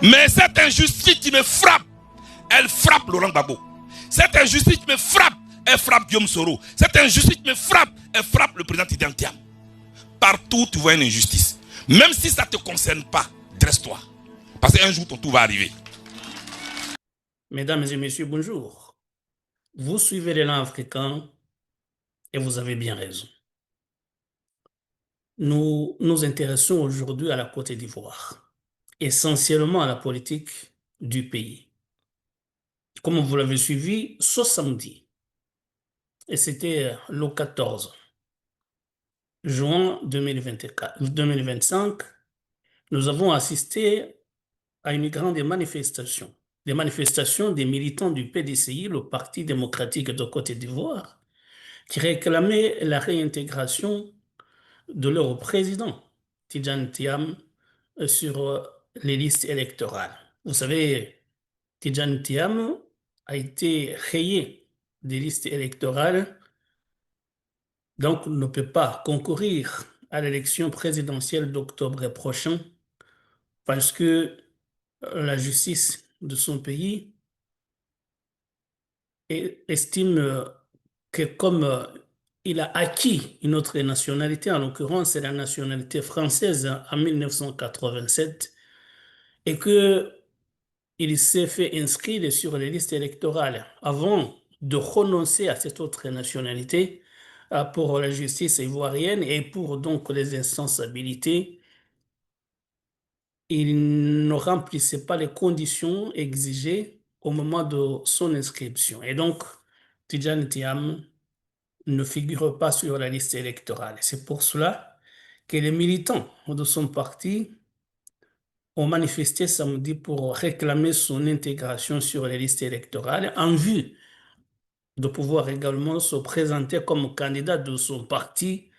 Mais cette injustice qui me frappe, elle frappe Laurent Gbagbo. Cette injustice qui me frappe, elle frappe Guillaume Soro. Cette injustice qui me frappe, elle frappe le président Tidjane Thiam. Partout tu vois une injustice. Même si ça ne te concerne pas, dresse-toi. Parce qu'un jour ton tour va arriver. Mesdames et messieurs, bonjour. Vous suivez l'élan africain et vous avez bien raison. Nous nous intéressons aujourd'hui à la Côte d'Ivoire, essentiellement à la politique du pays. Comme vous l'avez suivi, ce samedi, et c'était le 14 juin 2025, nous avons assisté à une grande manifestation. Des manifestations des militants du PDCI, le Parti démocratique de Côte d'Ivoire, qui réclamaient la réintégration de leur président, Tidjane Thiam, sur les listes électorales. Vous savez, Tidjane Thiam a été rayé des listes électorales, donc ne peut pas concourir à l'élection présidentielle d'octobre prochain parce que la justice de son pays estime que comme il a acquis une autre nationalité, en l'occurrence c'est la nationalité française en 1987, et que il s'est fait inscrire sur les listes électorales avant de renoncer à cette autre nationalité pour la justice ivoirienne et pour donc les instances habilitées, il ne remplissait pas les conditions exigées au moment de son inscription. Et donc, Tidjane Thiam ne figure pas sur la liste électorale. C'est pour cela que les militants de son parti ont manifesté samedi pour réclamer son intégration sur les listes électorales en vue de pouvoir également se présenter comme candidat de son parti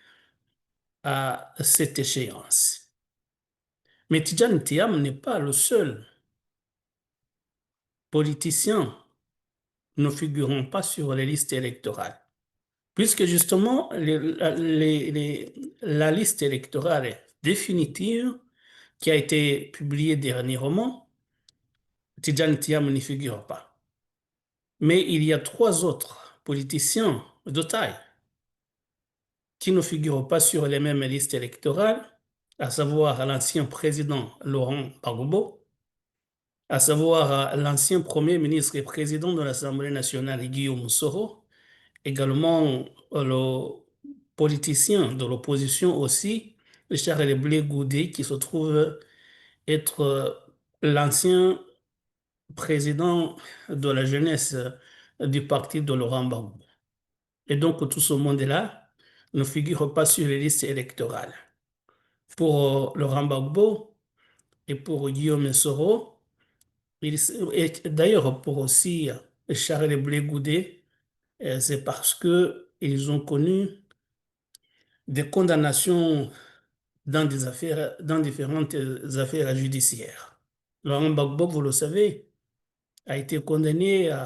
à cette échéance. Mais Tidjane Thiam n'est pas le seul politicien ne figurant pas sur les listes électorales, puisque justement la liste électorale définitive qui a été publiée dernièrement, Tidjane Thiam n'y figure pas. Mais il y a trois autres politiciens de taille qui ne figurent pas sur les mêmes listes électorales, à savoir l'ancien président Laurent Gbagbo, à savoir l'ancien premier ministre et président de l'Assemblée nationale Guillaume Soro, également le politicien de l'opposition aussi, Charles Blé Goudé, qui se trouve être l'ancien président de la jeunesse du parti de Laurent Gbagbo. Et donc tout ce monde-là ne figure pas sur les listes électorales. Pour Laurent Gbagbo et pour Guillaume Soro, et d'ailleurs pour aussi Charles Blé Goudé, c'est parce que ils ont connu des condamnations dans des affaires, dans différentes affaires judiciaires. Laurent Gbagbo, vous le savez, a été condamné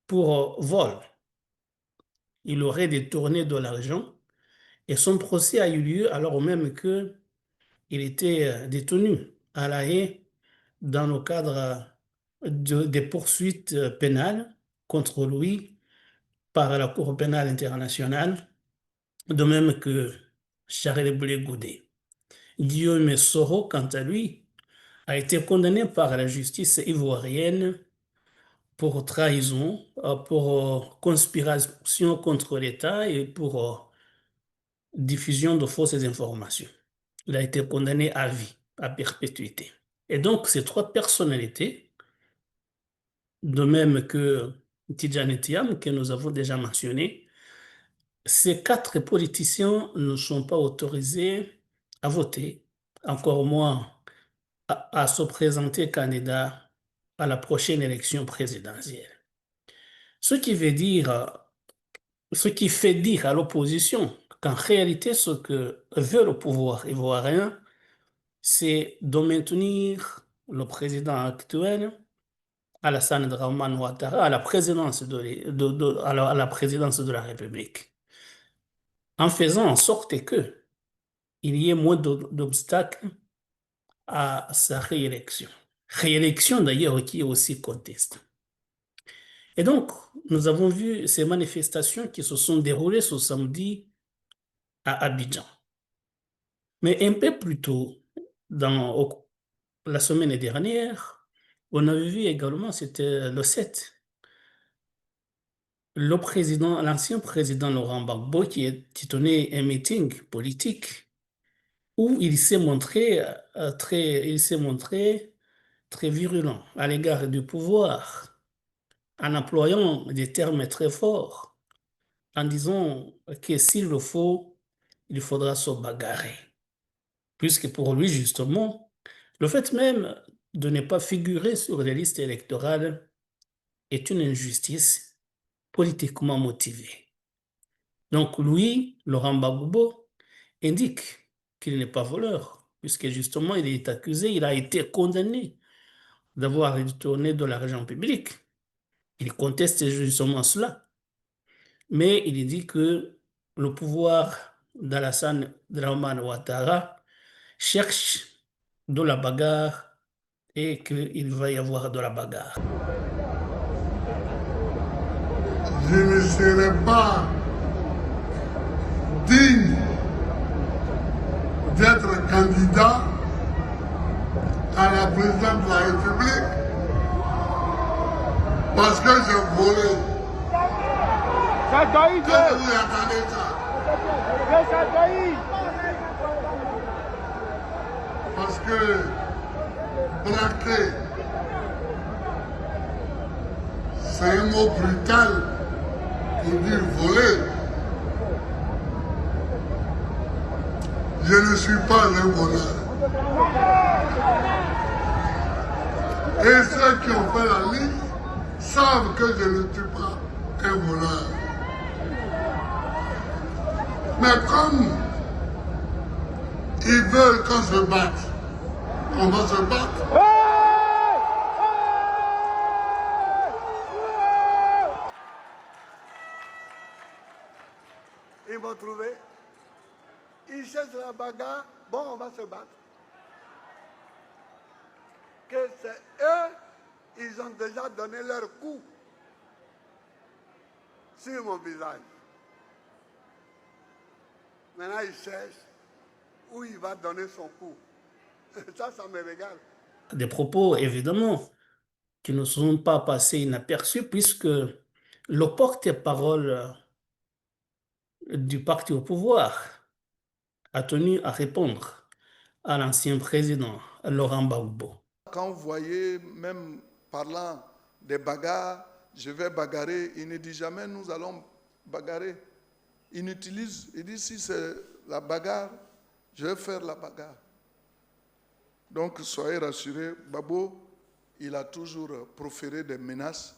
pour vol. Il aurait détourné de l'argent et son procès a eu lieu alors même qu'il était détenu à La Haye dans le cadre des poursuites pénales contre lui par la Cour pénale internationale, de même que Charles Blé Goudé. Guillaume Soro, quant à lui, a été condamné par la justice ivoirienne pour trahison, pour conspiration contre l'État et pour diffusion de fausses informations. Il a été condamné à vie, à perpétuité. Et donc, ces trois personnalités, de même que Tidjane Thiam, que nous avons déjà mentionné, ces quatre politiciens ne sont pas autorisés à voter, encore moins à se présenter candidat à la prochaine élection présidentielle. Ce qui veut dire, ce qui fait dire à l'opposition qu'en réalité, ce que veut le pouvoir ivoirien, c'est de maintenir le président actuel, Alassane Dramane Ouattara, à la présidence à la présidence de la République, en faisant en sorte que il y ait moins d'obstacles à sa réélection. Réélection d'ailleurs qui est aussi contestée. Et donc, nous avons vu ces manifestations qui se sont déroulées ce samedi à Abidjan. Mais un peu plus tôt, la semaine dernière, on avait vu également, c'était le 7, l'ancien président Laurent Gbagbo qui tenait un meeting politique où il s'est montré très virulent à l'égard du pouvoir, en employant des termes très forts, en disant que s'il le faut, il faudra se bagarrer. Puisque pour lui, justement, le fait même de ne pas figurer sur les listes électorales est une injustice politiquement motivée. Donc lui, Laurent Gbagbo, indique qu'il n'est pas voleur, puisque justement il est accusé, il a été condamné d'avoir détourné de l'argent public. Il conteste justement cela, mais il dit que le pouvoir d'Alassane Dramane Ouattara cherche de la bagarre et qu'il va y avoir de la bagarre. Je ne serai pas digne d'être candidat à la présidence de la République parce que je volais. Quand vous attendez ça? Parce que braquer, c'est un mot brutal pour dire voler. Je ne suis pas un voleur. Et ceux qui ont fait la liste savent que je ne suis pas un voleur. Mais comme ils veulent qu'on se batte, on va se battre. Ils m'ont trouvé. Ils cherchent la bagarre. Bon, on va se battre. Que c'est eux, ils ont déjà donné leur coup sur mon visage. Maintenant, ils cherchent où il va donner son coup. Ça me regarde. Des propos, évidemment, qui ne sont pas passés inaperçus puisque le porte-parole du parti au pouvoir a tenu à répondre à l'ancien président Laurent Gbagbo. Quand vous voyez, même parlant des bagarres, je vais bagarrer, il ne dit jamais nous allons bagarrer. Il dit si c'est la bagarre, je vais faire la bagarre. Donc soyez rassurés, Gbagbo, il a toujours proféré des menaces,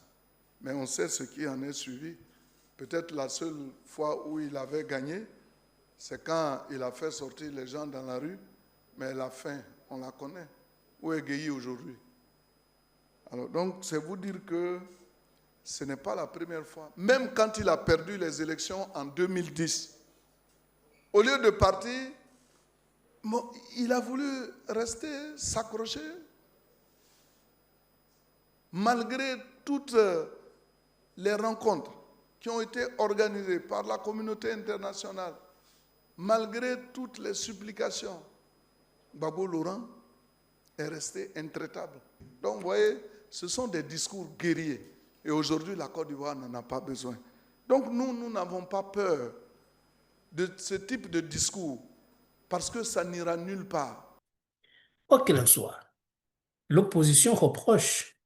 mais on sait ce qui en est suivi. Peut-être la seule fois où il avait gagné, c'est quand il a fait sortir les gens dans la rue, mais la fin, on la connaît. Où est Gueye aujourd'hui? Alors, donc, c'est vous dire que ce n'est pas la première fois. Même quand il a perdu les élections en 2010, au lieu de partir, il a voulu rester, s'accrocher. Malgré toutes les rencontres qui ont été organisées par la communauté internationale, malgré toutes les supplications, Gbagbo Laurent est resté intraitable. Donc, vous voyez, ce sont des discours guerriers. Et aujourd'hui, la Côte d'Ivoire n'en a pas besoin. Donc, nous n'avons pas peur de ce type de discours parce que ça n'ira nulle part. Quoi qu'il en soit, l'opposition reproche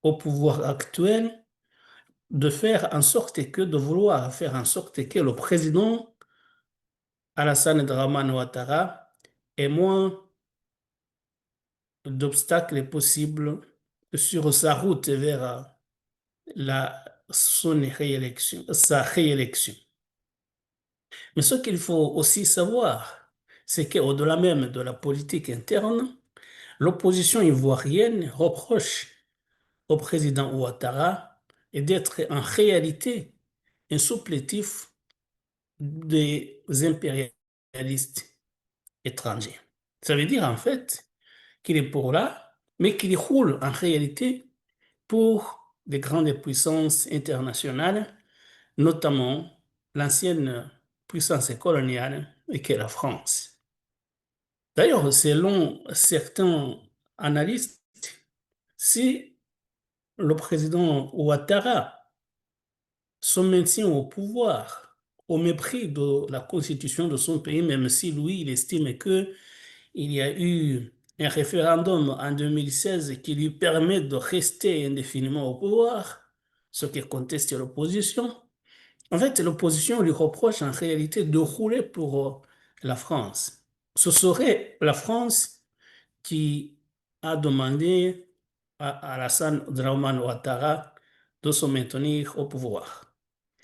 au pouvoir actuel de vouloir faire en sorte que le président Alassane Dramane Ouattara ait moins d'obstacles possibles sur sa route vers sa réélection. Mais ce qu'il faut aussi savoir, c'est qu'au-delà même de la politique interne, l'opposition ivoirienne reproche au président Ouattara d'être en réalité un supplétif des impérialistes étrangers. Ça veut dire en fait qu'il est pour là, mais qu'il roule en réalité pour des grandes puissances internationales, notamment l'ancienne puissance coloniale et qui est la France. D'ailleurs, selon certains analystes, si le président Ouattara, son maintien au pouvoir, au mépris de la constitution de son pays, même si lui, il estime que il y a eu un référendum en 2016 qui lui permet de rester indéfiniment au pouvoir, ce que conteste l'opposition. En fait, l'opposition lui reproche en réalité de rouler pour la France. Ce serait la France qui a demandé à Alassane Draman Ouattara de se maintenir au pouvoir.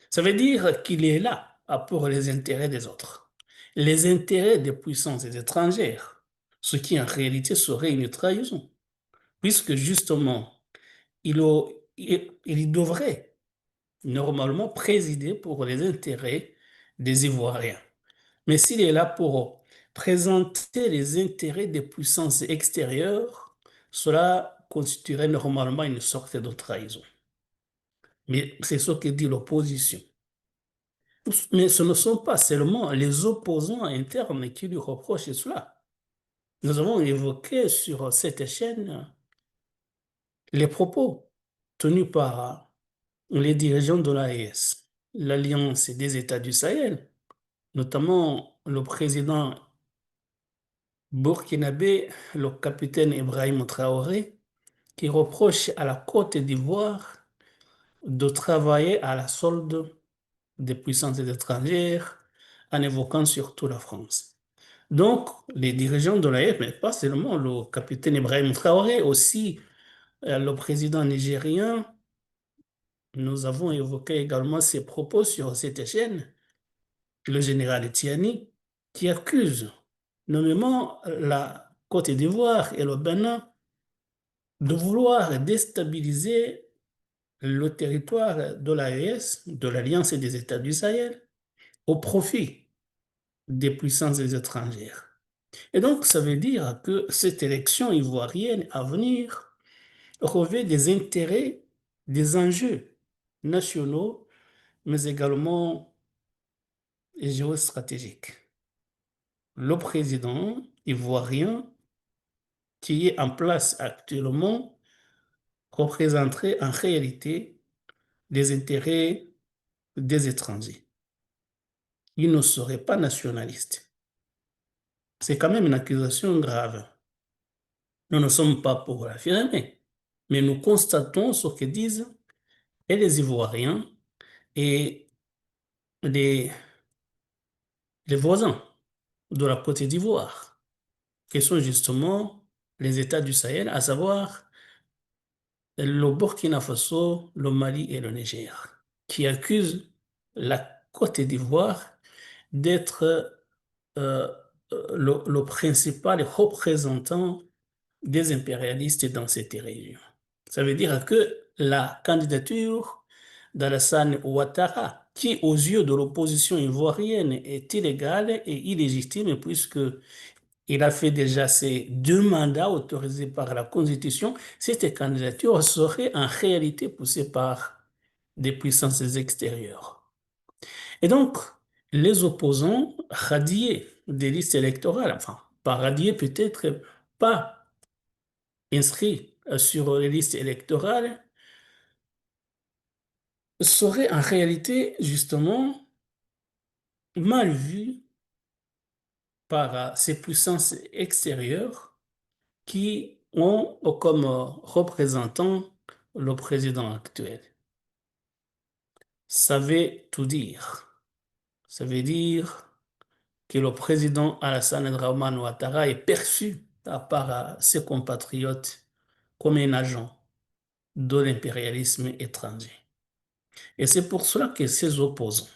Ça veut dire qu'il est là pour les intérêts des autres, les intérêts des puissances étrangères, ce qui en réalité serait une trahison, puisque justement, il devrait normalement présider pour les intérêts des Ivoiriens. Mais s'il est là pour présenter les intérêts des puissances extérieures, cela constituerait normalement une sorte de trahison. Mais c'est ce que dit l'opposition. Mais ce ne sont pas seulement les opposants internes qui lui reprochent cela. Nous avons évoqué sur cette chaîne les propos tenus par les dirigeants de l'AES, l'Alliance des États du Sahel, notamment le président burkinabé, le capitaine Ibrahim Traoré, qui reproche à la Côte d'Ivoire de travailler à la solde des puissances étrangères en évoquant surtout la France. Donc, les dirigeants de l'AES, mais pas seulement le capitaine Ibrahim Traoré, aussi le président nigérien, nous avons évoqué également ses propos sur cette chaîne, le général Tiani, qui accuse nommément la Côte d'Ivoire et le Bénin de vouloir déstabiliser le territoire de l'AES, de l'Alliance des États du Sahel, au profit des puissances étrangères. Et donc, ça veut dire que cette élection ivoirienne à venir revêt des intérêts, des enjeux nationaux, mais également géostratégiques. Le président ivoirien qui est en place actuellement représenterait en réalité les intérêts des étrangers. Il ne serait pas nationaliste. C'est quand même une accusation grave. Nous ne sommes pas pour l'affirmer, mais nous constatons ce que disent et les Ivoiriens et les, les voisins de la Côte d'Ivoire, qui sont justement les États du Sahel, à savoir le Burkina Faso, le Mali et le Niger, qui accusent la Côte d'Ivoire d'être euh, le principal représentant des impérialistes dans cette région. Ça veut dire que la candidature d'Alassane Ouattara, qui aux yeux de l'opposition ivoirienne est illégale et illégitime puisque il a fait déjà ses 2 mandats autorisés par la Constitution, cette candidature serait en réalité poussée par des puissances extérieures. Et donc, les opposants radiés des listes électorales, enfin, pas radiés peut-être, pas inscrits sur les listes électorales, seraient en réalité justement mal vus par ces puissances extérieures qui ont comme représentant le président actuel. Ça veut tout dire. Ça veut dire que le président Alassane Draman Ouattara est perçu par ses compatriotes comme un agent de l'impérialisme étranger. Et c'est pour cela que ses opposants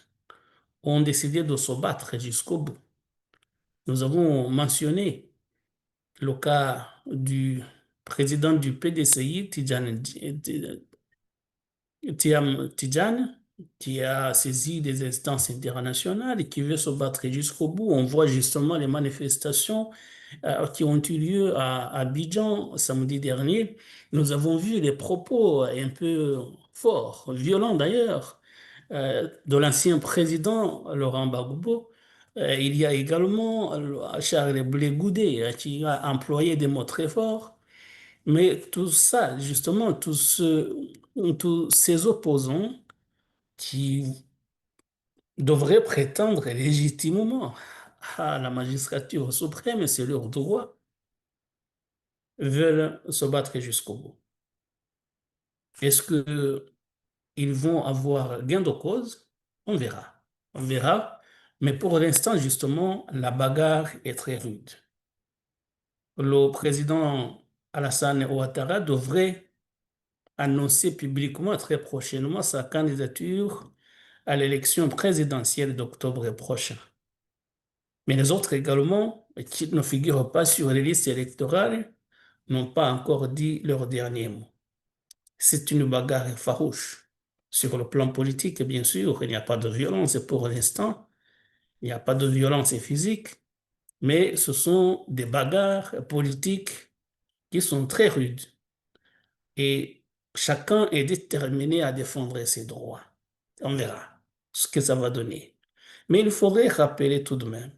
ont décidé de se battre jusqu'au bout. Nous avons mentionné le cas du président du PDCI, Tidjane, qui a saisi des instances internationales et qui veut se battre jusqu'au bout. On voit justement les manifestations qui ont eu lieu à Abidjan samedi dernier, nous avons vu les propos un peu forts, violents d'ailleurs, de l'ancien président Laurent Gbagbo. Il y a également Charles Blé Goudé qui a employé des mots très forts. Mais tout ça, justement, tous ces opposants qui devraient prétendre légitimement à la magistrature suprême, c'est leur droit, veulent se battre jusqu'au bout. Est-ce qu'ils vont avoir gain de cause? On verra. On verra. Mais pour l'instant, justement, la bagarre est très rude. Le président Alassane Ouattara devrait annoncer publiquement très prochainement sa candidature à l'élection présidentielle d'octobre prochain. Mais les autres également, qui ne figurent pas sur les listes électorales, n'ont pas encore dit leur dernier mot. C'est une bagarre farouche. Sur le plan politique, bien sûr, il n'y a pas de violence pour l'instant. Il n'y a pas de violence physique, mais ce sont des bagarres politiques qui sont très rudes. Et chacun est déterminé à défendre ses droits. On verra ce que ça va donner. Mais il faudrait rappeler tout de même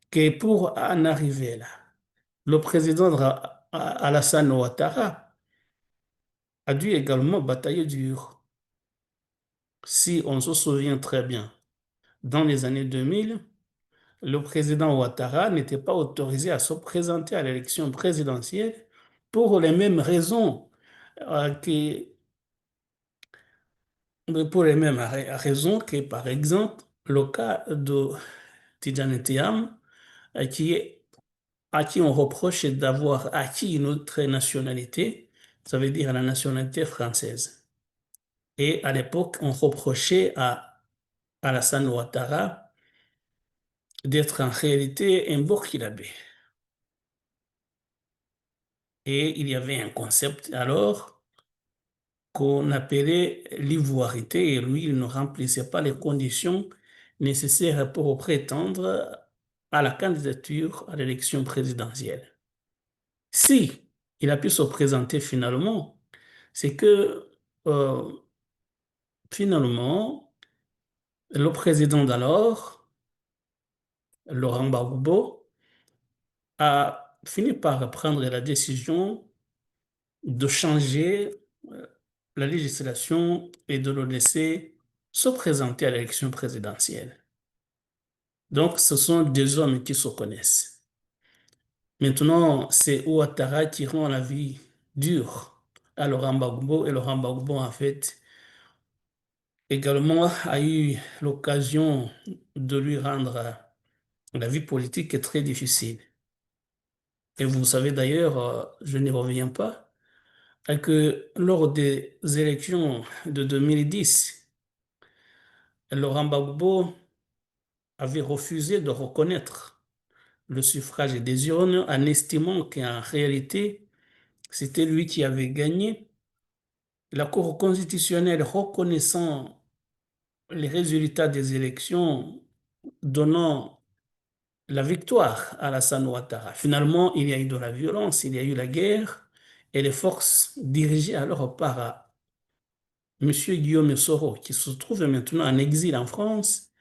que pour en arriver là, le président Alassane Ouattara a dû également batailler dur. Si on se souvient très bien, dans les années 2000, le président Ouattara n'était pas autorisé à se présenter à l'élection présidentielle pour les mêmes raisons que, que, par exemple, le cas de Tidjane Thiam, à qui on reproche d'avoir acquis une autre nationalité, ça veut dire la nationalité française. Et à l'époque, on reprochait à Alassane Ouattara d'être en réalité un Burkinabé. Et il y avait un concept alors qu'on appelait l'ivoirité, et lui, il ne remplissait pas les conditions nécessaires pour prétendre à la candidature à l'élection présidentielle. Si il a pu se présenter finalement, c'est que euh, finalement, le président d'alors, Laurent Gbagbo, a fini par prendre la décision de changer la législation et de le laisser se présenter à l'élection présidentielle. Donc, ce sont deux hommes qui se connaissent. Maintenant, c'est Ouattara qui rend la vie dure à Laurent Gbagbo, et Laurent Gbagbo, en fait, également a eu l'occasion de lui rendre la vie politique très difficile. Et vous savez d'ailleurs, je n'y reviens pas, que lors des élections de 2010, Laurent Gbagbo avait refusé de reconnaître le suffrage des urnes en estimant qu'en réalité, c'était lui qui avait gagné. La Cour constitutionnelle reconnaissant les résultats des élections, donnant la victoire à Alassane Ouattara. Finalement, il y a eu de la violence, il y a eu la guerre, et les forces dirigées alors par M. Guillaume Soro, qui se trouve maintenant en exil en France,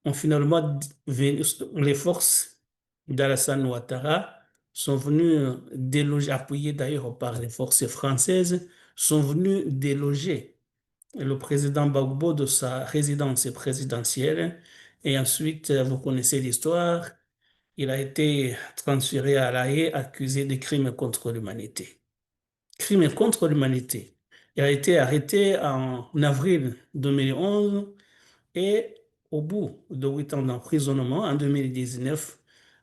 ont finalement, les forces d'Alassane Ouattara sont venues déloger, appuyées d'ailleurs par les forces françaises, sont venues déloger le président Gbagbo de sa résidence présidentielle. Et ensuite, vous connaissez l'histoire, il a été transféré à La Haye, accusé de crimes contre l'humanité. Crimes contre l'humanité. Il a été arrêté en avril 2011 et au bout de 8 ans d'emprisonnement, en 2019,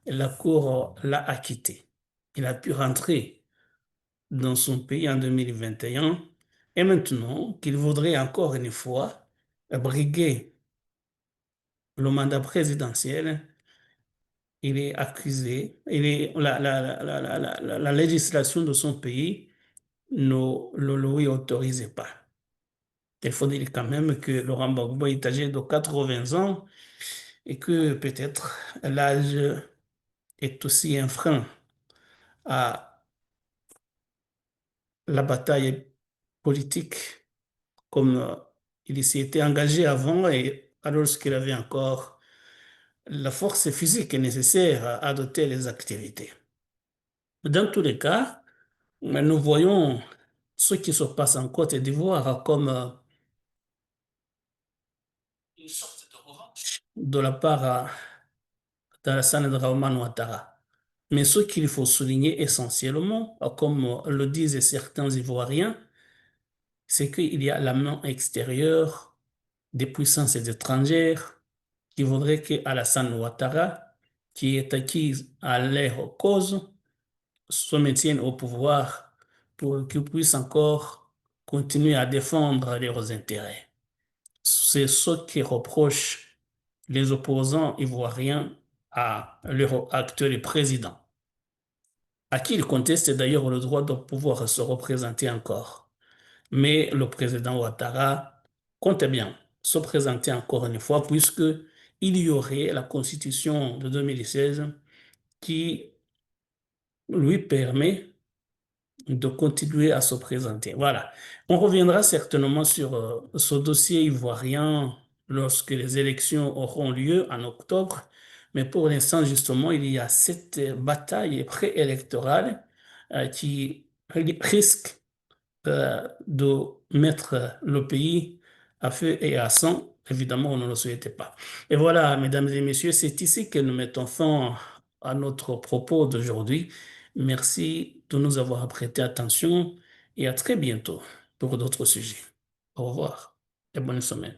la Cour l'a acquitté. Il a pu rentrer dans son pays en 2021 et maintenant qu'il voudrait encore une fois briguer le mandat présidentiel, il est accusé, la législation de son pays ne le lui autorisait pas. Il faut dire quand même que Laurent Gbagbo est âgé de 80 ans et que peut-être l'âge est aussi un frein à la bataille politique comme il s'y était engagé avant et alors qu'il avait encore la force physique nécessaire à adopter les activités. Dans tous les cas, nous voyons ce qui se passe en Côte d'Ivoire comme une sorte de revanche de la part d'Alassane Dramane Ouattara. Mais ce qu'il faut souligner essentiellement, comme le disent certains Ivoiriens, c'est qu'il y a la main extérieure des puissances étrangères qui voudraient que Alassane Ouattara, qui est acquise à leur cause, se maintienne au pouvoir pour qu'ils puissent encore continuer à défendre leurs intérêts. C'est ce qui reproche les opposants ivoiriens à leur actuel président, à qui ils contestent d'ailleurs le droit de pouvoir se représenter encore. Mais le président Ouattara compte bien se présenter encore une fois, puisque il y aurait la constitution de 2016 qui lui permet de continuer à se présenter. Voilà. On reviendra certainement sur ce dossier ivoirien lorsque les élections auront lieu en octobre. Mais pour l'instant, justement, il y a cette bataille préélectorale qui risque de mettre le pays à feu et à sang. Évidemment, on ne le souhaitait pas. Et voilà, mesdames et messieurs, c'est ici que nous mettons fin à notre propos d'aujourd'hui. Merci de nous avoir prêté attention et à très bientôt pour d'autres sujets. Au revoir et bonne semaine.